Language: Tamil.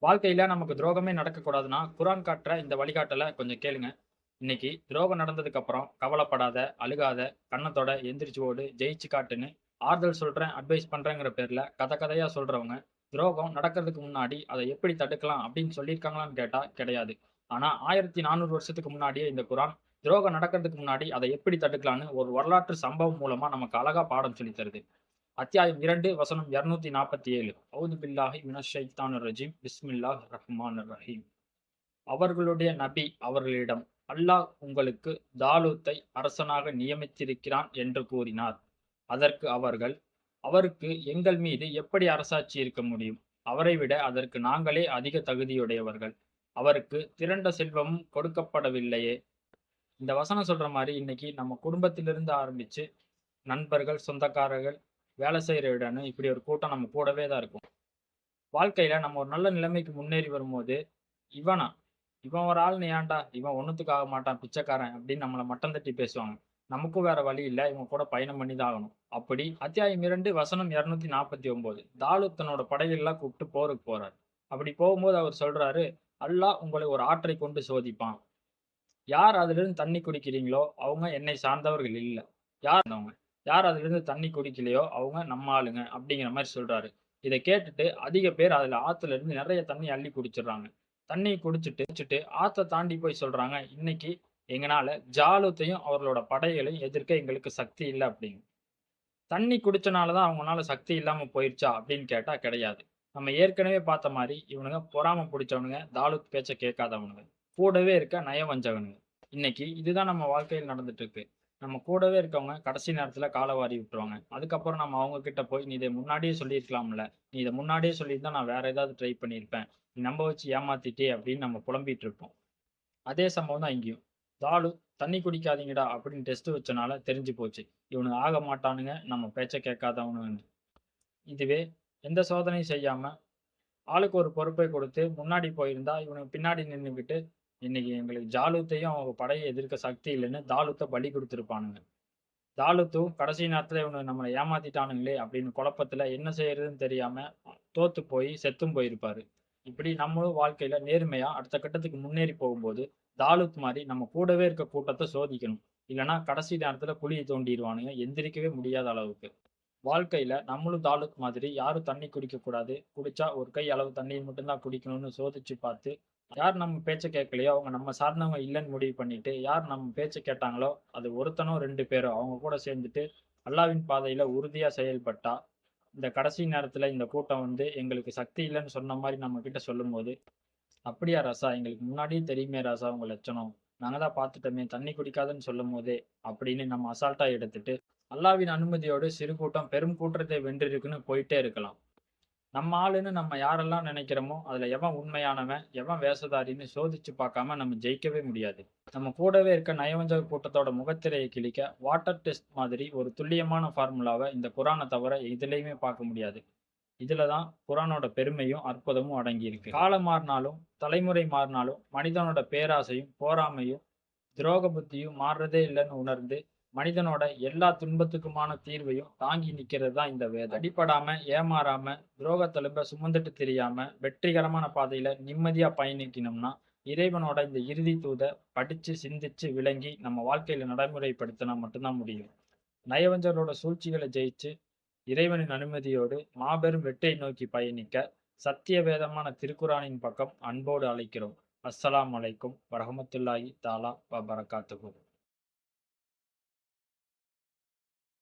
வாழ்க்கையில நமக்கு துரோகமே நடக்கக்கூடாதுன்னா, குரான் காட்டுற இந்த வழிகாட்டல கொஞ்சம் கேளுங்க. இன்னைக்கு துரோகம் நடந்ததுக்கு அப்புறம் கவலைப்படாத, அழுகாத, கண்ணத்தோட எந்திரிச்சு ஓடு, ஜெயிச்சு காட்டுன்னு ஆறுதல் சொல்றேன், அட்வைஸ் பண்றேங்கிற பேர்ல கதை கதையா சொல்றவங்க, துரோகம் நடக்கிறதுக்கு முன்னாடி அத எப்படி தடுக்கலாம் அப்படின்னு சொல்லியிருக்காங்களான்னு கேட்டா கிடையாது. ஆனா 1400 வருஷத்துக்கு முன்னாடியே இந்த குரான் துரோகம் நடக்கிறதுக்கு முன்னாடி அத எப்படி தடுக்கலான்னு ஒரு வரலாற்று சம்பவம் மூலமா நமக்கு அழகா பாடம் சொல்லித் தருது. அத்தியாயம் 2 வசனம் 247. அவுது பில்லாஹி மினஷ் ஷைத்தானிர் ரஜீம். பிஸ்மில்லாஹிர் ரஹ்மானிர் ரஹீம். அவர்களுடைய நபி அவர்களிடம், அல்லாஹ் உங்களுக்கு தாலூத்தை அரசனாக நியமித்திருக்கிறான் என்று கூறினார். அதற்கு அவர்கள், அவருக்கு எங்கள் மீது எப்படி அரசாட்சி இருக்க முடியும்? அவரை விட அதற்கு நாங்களே அதிக தகுதியுடையவர்கள். அவருக்கு திரண்ட செல்வமும் கொடுக்கப்படவில்லையே. இந்த வசனம் சொல்ற மாரி இன்னைக்கு நம்ம குடும்பத்திலிருந்து ஆரம்பிச்சு நண்பர்கள், சொந்தக்காரர்கள், வேலை செய்ற இடம்னு இப்படி ஒரு கூட்டம் நம்ம கூடவே தான் இருக்கும். வாழ்க்கையில நம்ம ஒரு நல்ல நிலைமைக்கு முன்னேறி வரும்போது, "இவனா? இவன் ஒரு ஆள்ன்னு ஏன்டா? இவன் ஒண்ணுத்துக்கு ஆக மாட்டான், பிச்சைக்காரன்" அப்படின்னு நம்மள மட்டம் தட்டி பேசுவாங்க. நமக்கும் வேற வழி இல்ல. இவங்க கூட பயணம் பண்ணி தான் ஆகணும். அப்படி அத்தியாயம் 2 வசனம் 249. தாலூத் தன்னோட படைகளெல்லாம் கூப்பிட்டு போருக்கு போறார். அப்படி போகும்போது அவர் சொல்றாரு, "அல்லாஹ் உங்களை ஒரு ஆற்றைக் கொண்டு சோதிப்பான். யார் அதிலிருந்து தண்ணி குடிக்கிறீங்களோ, அவங்க என்னை சார்ந்தவர்கள் இல்ல. யார் அதிலிருந்து தண்ணி குடிக்கலையோ, அவங்க நம்ம ஆளுங்க." அப்படிங்கிற மாரி சொல்றாரு. இத கேட்டுட்டு அதிக பேர் அதுல ஆத்துல இருந்து நெறைய தண்ணி அள்ளி குடிச்சிடுறாங்க. தண்ணி குடிச்சிட்டு ஆத்த தாண்டி போய் சொல்றாங்க, "இன்னைக்கு எங்கனால ஜாலூத்தையும் அவர்களோட படைகளையும் எதிர்க்க எங்களுக்கு சக்தி இல்ல." அப்படின்னு. தண்ணி குடிச்சனால தான் அவங்கனால சக்தி இல்லாம போயிருச்சா அப்படின்னு கேட்டா கிடையாது. நம்ம ஏற்கனவே பார்த்த மாரி இவனுங்க பொறாம புடிச்சவனுங்க, தாலூத் பேச்ச கேட்காதவனுங்க. கூடவே இருக்க நயவஞ்சகனுங்க. இன்னைக்கு இதுதான் நம்ம வாழ்க்கையில நடந்துட்டு இருக்கு. நம்ம கூடவே இருக்கவங்க கடைசி நேரத்துல கால வாரி விட்டுருவாங்க. அதுக்கப்புறம் நம்ம அவங்க கிட்ட போய், "நீ இத முன்னாடியே சொல்லியிருக்கலாம்ல. நீ இத முன்னாடியே சொல்லியிருந்தா நான் வேற ஏதாவது ட்ரை பண்ணியிருப்பேன். நீ நம்ப வச்சு ஏமாத்திட்டியே" அப்படின்னு நம்ம புலம்பிட்டு இருப்போம். அதே சம்பவம் தான் இங்கேயும். "தாலு தண்ணி குடிக்காதீங்கடா" அப்படின்னு டெஸ்ட் வச்சனால தெரிஞ்சு போச்சு. இவனுங்க ஆக மாட்டானுங்க, நம்ம பேச்ச கேட்காதவனுங்கன்னு. இதுவே எந்த சோதனையும் செய்யாம, ஆளுக்கு ஒரு பொறுப்பை கொடுத்து முன்னாடி போயிருந்தா, இவனுங்க பின்னாடி நின்னுகிட்டு, இன்னைக்கு எங்களுக்கு ஜாலூத்தையும் அவங்க படைய எதிர்க்க சக்தி இல்லன்னு தாலூத்த பலி குடுத்திருப்பானுங்க. தாலூத்தும் கடைசி நேரத்துல இவனுங்க நம்மள ஏமாத்திட்டானுங்களே அப்படின்னு குழப்பத்துல என்ன செய்யறதுன்னு தெரியாம தோத்து போய் செத்தும் போயிருப்பாரு. இப்படி நம்மளும் வாழ்க்கையில நேர்மையா அடுத்த கட்டத்துக்கு முன்னேறி போகும்போது, தாலூத் மாரி நம்ம கூடவே இருக்க கூட்டத்த சோதிக்கணும். இல்லன்னா கடைசி நேரத்துல குழிய தோண்டிருவானுங்க, எந்திரிக்கவே முடியாத அளவுக்கு. வாழ்க்கையில நம்மளும் தாலூத் மாதிரி யாரும் தண்ணி குடிக்கக்கூடாது. குடிச்சா ஒரு கை அளவு தண்ணீர் மட்டும் தான் குடிக்கணும்னு சோதிச்சு பார்த்து, யார் நம்ம பேச்ச கேட்கலையோ, அவங்க நம்ம சார்ந்தவங்க இல்லன்னு முடிவு பண்ணிட்டு, யார் நம்ம பேச்ச கேட்டாங்களோ, அது ஒருத்தனோ 2 பேரோ அவங்க கூட சேர்ந்துட்டு, அல்லாஹ்வின் பாதையில உறுதியா செயல்பட்டா, இந்த கடைசி நேரத்துல இந்த கூட்டம் வந்து எங்களுக்கு சக்தி இல்லன்னு சொன்ன மாரி நம்மகிட்ட சொல்லும்போது, "அப்படியா ராசா? எங்களுக்கு முன்னாடியே தெரியுமே ராசா உங்க லட்சணம். நாங்க தான் பார்த்துட்டோமே! தண்ணி குடிக்காதன்னு சொல்லும்போதே" அப்படின்னு நம்ம அசால்ட்டா எடுத்துட்டு, அல்லாஹ்வின் அனுமதியோடு சிறு கூட்டம் பெரும் கூட்டத்தை வென்றிருக்குன்னு போயிட்டே இருக்கலாம். நம்ம ஆளுன்னு நம்ம யாரெல்லாம் நினைக்கிறோமோ, அதுல எவன் உண்மையானவன், எவன் வேஷதாரின்னு சோதிச்சு பார்க்காம நம்ம ஜெயிக்கவே முடியாது. நம்ம கூடவே இருக்க நயவஞ்சக கூட்டத்தோட முகத்திரைய கிழிக்க, வாட்டர் டெஸ்ட் மாதிரி ஒரு துல்லியமான ஃபார்முலாவ இந்த குரான தவிர எதுலயுமே பார்க்க முடியாது. இதுல தான் குரானோட பெருமையும், அற்புதமும் அடங்கியிருக்கு. காலம் மாறினாலும், தலைமுறை மாறினாலும், மனிதனோட பேராசையும், பொறாமையும், துரோக புத்தியும் மாறுறதே இல்லன்னு உணர்ந்து, மனிதனோட எல்லா துன்பத்துக்குமான தீர்வையும் தாங்கி நிக்கிறது தான் இந்த வேதம். அடிபடாம, ஏமாறாம, துரோகத்தெலும்ப சுமந்துட்டு திரியாம, வெற்றிகரமான பாதையில நிம்மதியா பயணிக்கணும்னா, இறைவனோட இந்த இறுதி தூத படிச்சு, சிந்திச்சு, விளங்கி நம்ம வாழ்க்கையில நடைமுறைப்படுத்தினா மட்டும் தான் முடியும். நயவஞ்சகரோட சூழ்ச்சிகள ஜெயிச்சு, இறைவனின் அனுமதியோடு மாபெரும் வெற்றியை நோக்கி பயணிக்க, சத்திய வேதமான திருக்குரானின் பக்கம் அன்போடு அழைக்கிறோம். அஸ்ஸலாமு அலைக்கும் வரஹ்மத்துல்லாஹி தஆலா வபரகாத்துஹு.